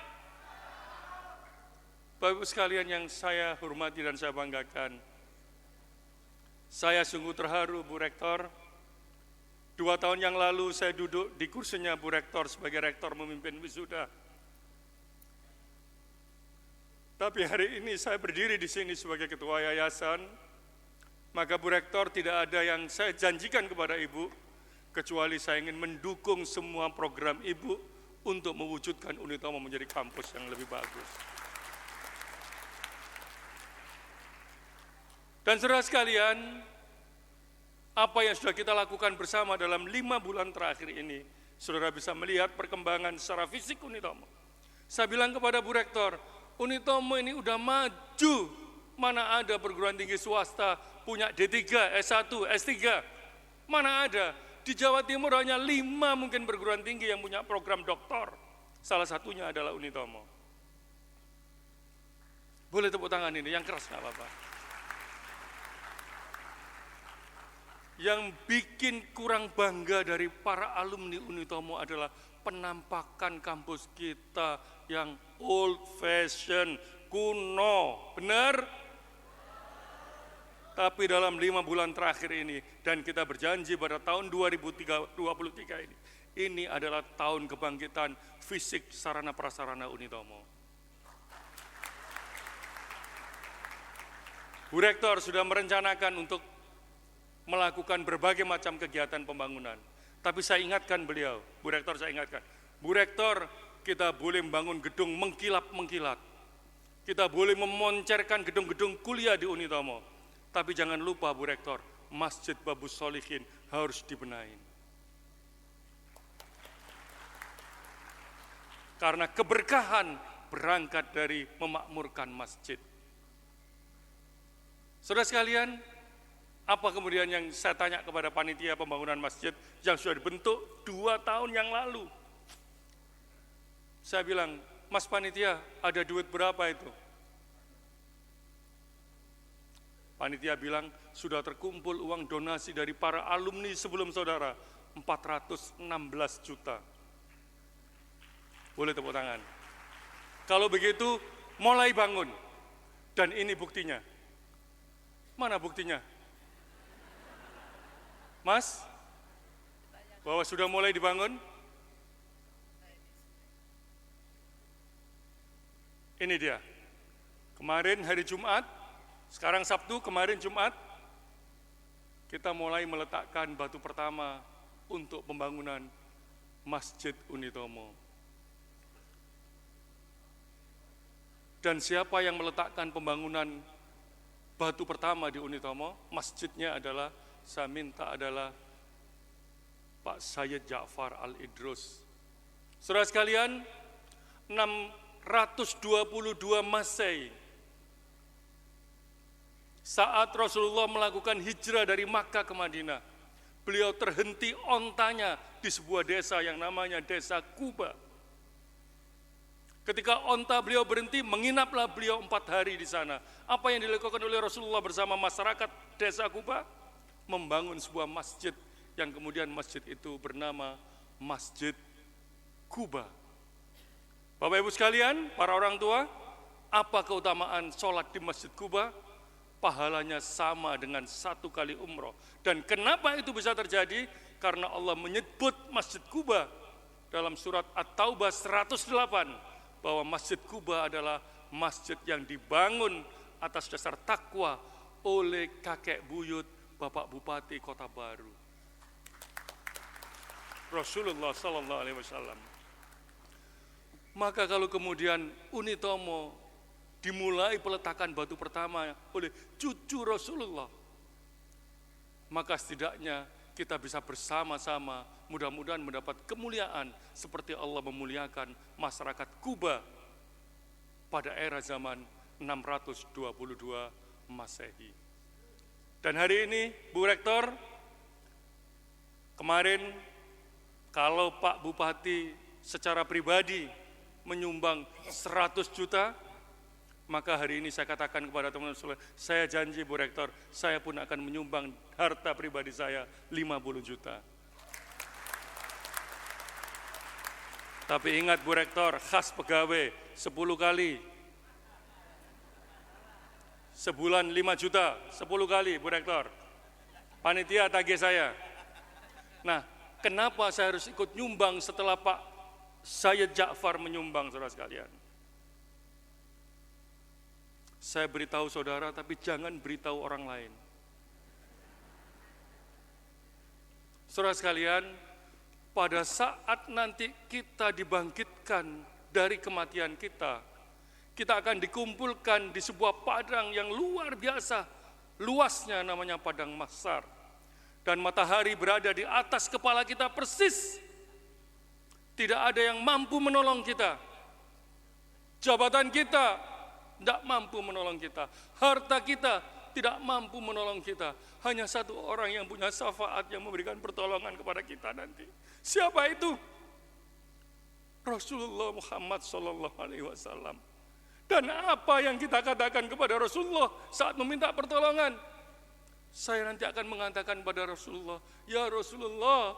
Bapak-Ibu sekalian yang saya hormati dan saya banggakan, saya sungguh terharu Bu Rektor. 2 tahun yang lalu saya duduk di kursinya Bu Rektor sebagai Rektor memimpin wisuda. Tapi hari ini saya berdiri di sini sebagai Ketua Yayasan, maka Bu Rektor tidak ada yang saya janjikan kepada Ibu, kecuali saya ingin mendukung semua program Ibu untuk mewujudkan Unitomo menjadi kampus yang lebih bagus. Dan saudara sekalian, apa yang sudah kita lakukan bersama dalam 5 bulan terakhir ini, saudara bisa melihat perkembangan secara fisik Unitomo. Saya bilang kepada Bu Rektor, Unitomo ini udah maju, mana ada perguruan tinggi swasta punya D3, S1, S3, mana ada. Di Jawa Timur hanya 5 mungkin perguruan tinggi yang punya program doktor, salah satunya adalah Unitomo. Boleh tepuk tangan ini, yang keras nggak apa-apa. Yang bikin kurang bangga dari para alumni Unitomo adalah penampakan kampus kita yang old fashion, kuno, benar? Tapi dalam 5 bulan terakhir ini, dan kita berjanji pada tahun 2023 ini adalah tahun kebangkitan fisik sarana prasarana Unitomo. Bu Rektor sudah merencanakan untuk melakukan berbagai macam kegiatan pembangunan. Tapi saya ingatkan beliau, Bu Rektor saya ingatkan, Bu Rektor kita boleh membangun gedung mengkilap-mengkilat. Kita boleh memoncerkan gedung-gedung kuliah di Unitomo. Tapi jangan lupa Bu Rektor, Masjid Babus Sholihin harus dibenahi. Karena keberkahan berangkat dari memakmurkan masjid. Saudara sekalian, apa kemudian yang saya tanya kepada panitia pembangunan masjid yang sudah dibentuk 2 tahun yang lalu? Saya bilang, Mas panitia, ada duit berapa itu? Panitia bilang, sudah terkumpul uang donasi dari para alumni sebelum saudara, 416 juta. Boleh tepuk tangan. Kalau begitu, mulai bangun. Dan ini buktinya. Mana buktinya? Mas, bahwa sudah mulai dibangun? Ini dia. Kemarin hari Jumat, sekarang Sabtu, kemarin Jumat, kita mulai meletakkan batu pertama untuk pembangunan Masjid Unitomo. Dan siapa yang meletakkan pembangunan batu pertama di Unitomo, masjidnya adalah, saya minta adalah Pak Sayyid Ja'far Al-Idrus. Saudara sekalian, 622 Masehi, saat Rasulullah melakukan hijrah dari Makkah ke Madinah, beliau terhenti ontanya di sebuah desa yang namanya Desa Kuba. Ketika onta beliau berhenti, menginaplah beliau 4 hari di sana. Apa yang dilakukan oleh Rasulullah bersama masyarakat Desa Kuba? Membangun sebuah masjid yang kemudian masjid itu bernama Masjid Kuba. Bapak Ibu sekalian, para orang tua, apa keutamaan sholat di Masjid Kuba? Pahalanya sama dengan 1 kali umroh. Dan kenapa itu bisa terjadi? Karena Allah menyebut Masjid Kuba dalam surat At-Taubah 108 bahwa Masjid Kuba adalah masjid yang dibangun atas dasar takwa oleh kakek buyut Bapak Bupati Kota Baru, Rasulullah Sallallahu Alaihi Wasallam. Maka kalau kemudian Unitomo dimulai peletakan batu pertama oleh cucu Rasulullah, maka setidaknya kita bisa bersama-sama mudah-mudahan mendapat kemuliaan seperti Allah memuliakan masyarakat Kuba pada era zaman 622 Masehi. Dan hari ini, Bu Rektor, kemarin kalau Pak Bupati secara pribadi menyumbang 100 juta, maka hari ini saya katakan kepada teman-teman, saya janji Bu Rektor, saya pun akan menyumbang harta pribadi saya 50 juta. Tapi ingat Bu Rektor, khas pegawai 10 kali. Sebulan 5 juta, 10 kali Bu Rektor. Panitia tagih saya. Nah, kenapa saya harus ikut nyumbang setelah Pak Sayyid Ja'far menyumbang, saudara sekalian? Saya beritahu saudara, tapi jangan beritahu orang lain. Saudara sekalian, pada saat nanti kita dibangkitkan dari kematian kita akan dikumpulkan di sebuah padang yang luar biasa, luasnya namanya Padang Mahsyar. Dan matahari berada di atas kepala kita persis. Tidak ada yang mampu menolong kita. Jabatan kita tidak mampu menolong kita. Harta kita tidak mampu menolong kita. Hanya satu orang yang punya syafaat yang memberikan pertolongan kepada kita nanti. Siapa itu? Rasulullah Muhammad SAW. Dan apa yang kita katakan kepada Rasulullah saat meminta pertolongan? Saya nanti akan mengatakan kepada Rasulullah, ya Rasulullah,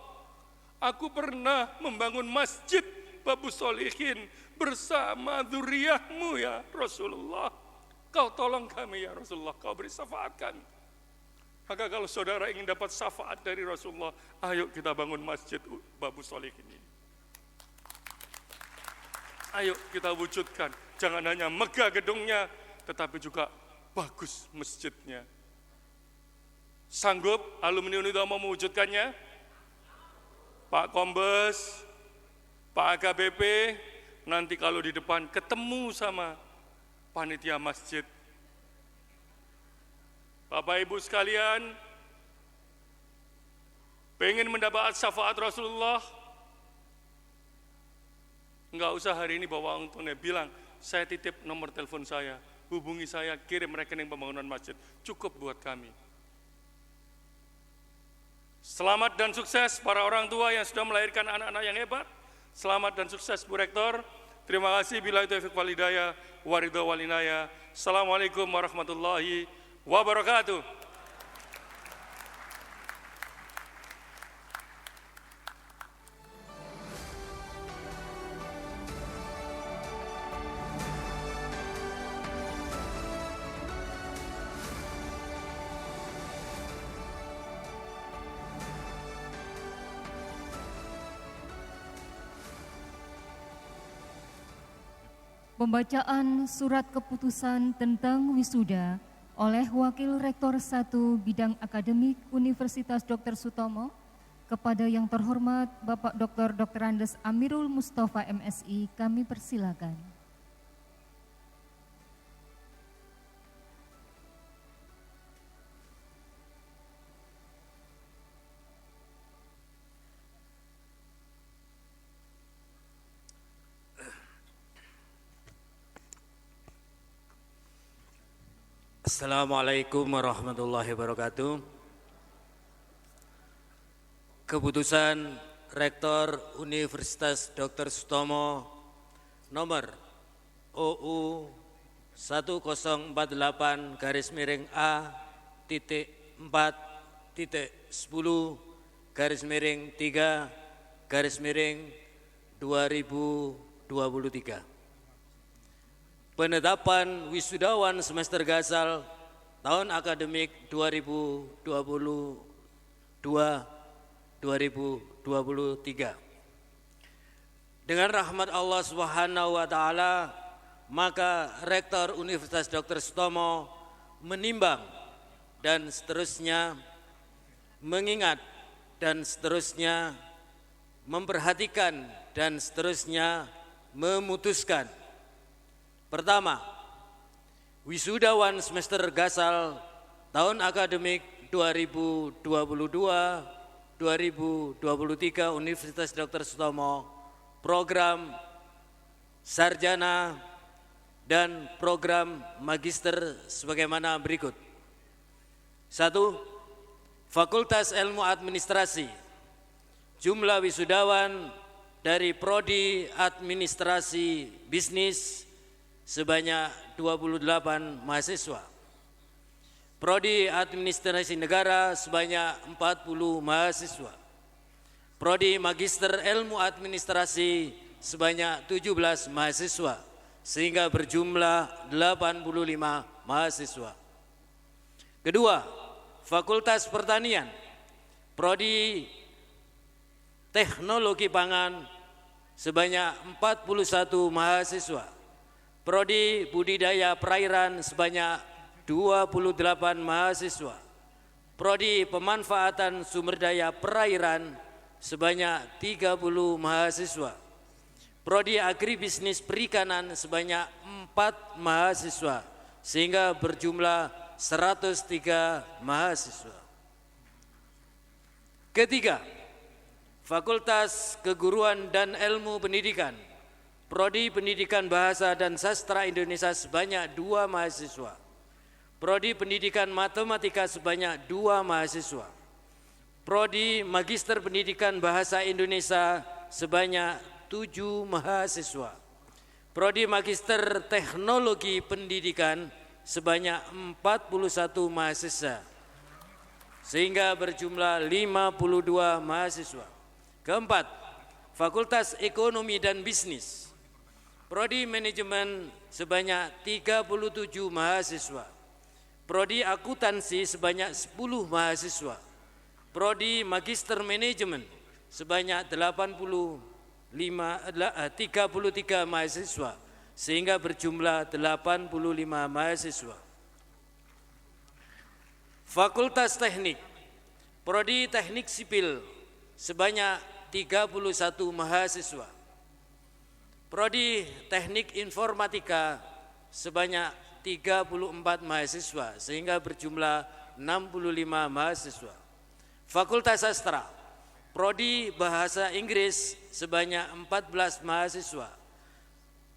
aku pernah membangun masjid Babu Solihin bersama dzurriyyahmu ya Rasulullah. Kau tolong kami ya Rasulullah, kau beri syafaat kami. Maka kalau saudara ingin dapat syafaat dari Rasulullah, ayo kita bangun masjid Babu Solihin ini. Ayo kita wujudkan, jangan hanya megah gedungnya, tetapi juga bagus masjidnya. Sanggup alumni Unito mau mewujudkannya? Pak Kombes, Pak AKBP, nanti kalau di depan ketemu sama panitia masjid. Bapak Ibu sekalian, pengen mendapat syafaat Rasulullah? Enggak usah hari ini bawa uang tunai, bilang, saya titip nomor telepon saya, hubungi saya, kirim rekening pembangunan masjid, cukup buat kami. Selamat dan sukses para orang tua yang sudah melahirkan anak-anak yang hebat. Selamat dan sukses Bu Rektor. Terima kasih. Billahi taufiq wal hidayah, waridho wal inayah. Assalamualaikum warahmatullahi wabarakatuh. Pembacaan surat keputusan tentang wisuda oleh Wakil Rektor 1 Bidang Akademik Universitas Dr. Sutomo kepada yang terhormat Bapak Dr. Andes Amirul Mustafa MSI, kami persilakan. Assalamualaikum warahmatullahi wabarakatuh. Keputusan Rektor Universitas Dr. Sutomo nomor OU 1048-A-4.10/3/2023. Penetapan wisudawan semester gasal tahun akademik 2022-2023. Dengan rahmat Allah Subhanahu wa taala, maka Rektor Universitas Dr. Sutomo menimbang dan seterusnya mengingat dan seterusnya memperhatikan dan seterusnya memutuskan. Pertama, wisudawan semester gasal tahun akademik 2022-2023 Universitas Dr. Sutomo, program sarjana dan program magister sebagaimana berikut. 1. Fakultas Ilmu Administrasi. Jumlah wisudawan dari Prodi Administrasi Bisnis sebanyak 28 mahasiswa. Prodi Administrasi Negara sebanyak 40 mahasiswa. Prodi Magister Ilmu Administrasi sebanyak 17 mahasiswa, sehingga berjumlah 85 mahasiswa. Kedua, Fakultas Pertanian, Prodi Teknologi Pangan sebanyak 41 mahasiswa. Prodi Budidaya Perairan sebanyak 28 mahasiswa. Prodi Pemanfaatan Sumber Daya Perairan sebanyak 30 mahasiswa. Prodi Agribisnis Perikanan sebanyak 4 mahasiswa, sehingga berjumlah 103 mahasiswa. Ketiga, Fakultas Keguruan dan Ilmu Pendidikan, Prodi Pendidikan Bahasa dan Sastra Indonesia sebanyak 2 mahasiswa. Prodi Pendidikan Matematika sebanyak 2 mahasiswa. Prodi Magister Pendidikan Bahasa Indonesia sebanyak 7 mahasiswa. Prodi Magister Teknologi Pendidikan sebanyak 41 mahasiswa, sehingga berjumlah 52 mahasiswa. Keempat, Fakultas Ekonomi dan Bisnis, Prodi Manajemen sebanyak 37 mahasiswa. Prodi Akuntansi sebanyak 10 mahasiswa. Prodi Magister Manajemen sebanyak 33 mahasiswa, sehingga berjumlah 85 mahasiswa. Fakultas Teknik, Prodi Teknik Sipil sebanyak 31 mahasiswa. Prodi Teknik Informatika sebanyak 34 mahasiswa, sehingga berjumlah 65 mahasiswa. Fakultas Sastra, Prodi Bahasa Inggris sebanyak 14 mahasiswa.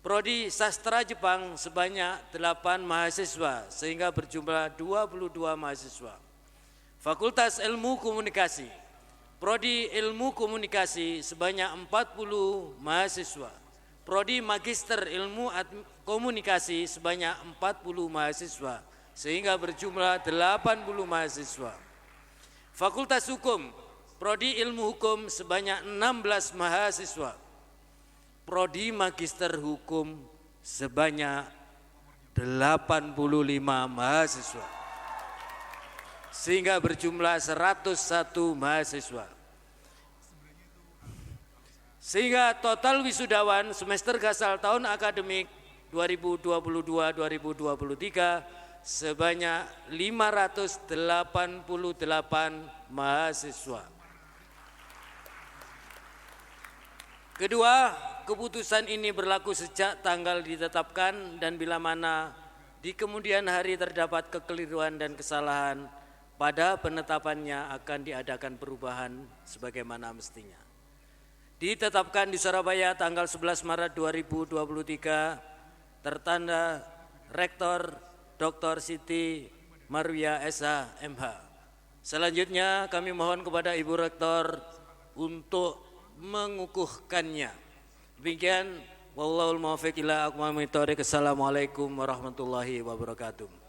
Prodi Sastra Jepang sebanyak 8 mahasiswa, sehingga berjumlah 22 mahasiswa. Fakultas Ilmu Komunikasi, Prodi Ilmu Komunikasi sebanyak 40 mahasiswa. Prodi Magister Ilmu Komunikasi sebanyak 40 mahasiswa, sehingga berjumlah 80 mahasiswa. Fakultas Hukum, Prodi Ilmu Hukum sebanyak 16 mahasiswa. Prodi Magister Hukum sebanyak 85 mahasiswa, sehingga berjumlah 101 mahasiswa. Sehingga total wisudawan semester gasal tahun akademik 2022-2023 sebanyak 588 mahasiswa. Kedua, keputusan ini berlaku sejak tanggal ditetapkan, dan bila mana di kemudian hari terdapat kekeliruan dan kesalahan pada penetapannya akan diadakan perubahan sebagaimana mestinya. Ditetapkan di Surabaya tanggal 11 Maret 2023, tertanda Rektor Dr. Siti Marwiyah SH MH. Selanjutnya kami mohon kepada Ibu Rektor untuk mengukuhkannya. Demikian, wallahul muwaffiq ila aqwamit thoriq. Assalamualaikum warahmatullahi wabarakatuh.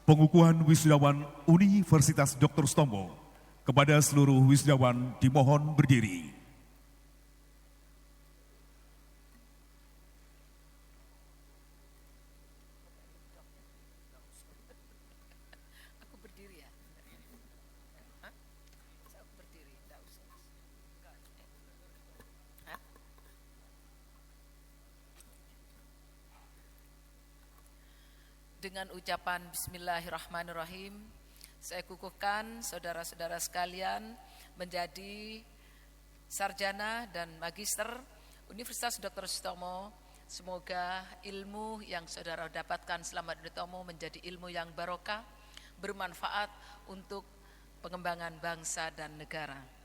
Pengukuhan wisudawan Universitas Dr. Sutomo. Kepada seluruh wisudawan dimohon berdiri. Aku berdiri ya? Hah? Aku berdiri, enggak usah. Hah? Dengan ucapan Bismillahirrahmanirrahim, Saya kukuhkan saudara-saudara sekalian menjadi sarjana dan magister Universitas Dr. Sutomo. Semoga ilmu yang saudara dapatkan selama di Sutomo menjadi ilmu yang barokah, bermanfaat untuk pengembangan bangsa dan negara.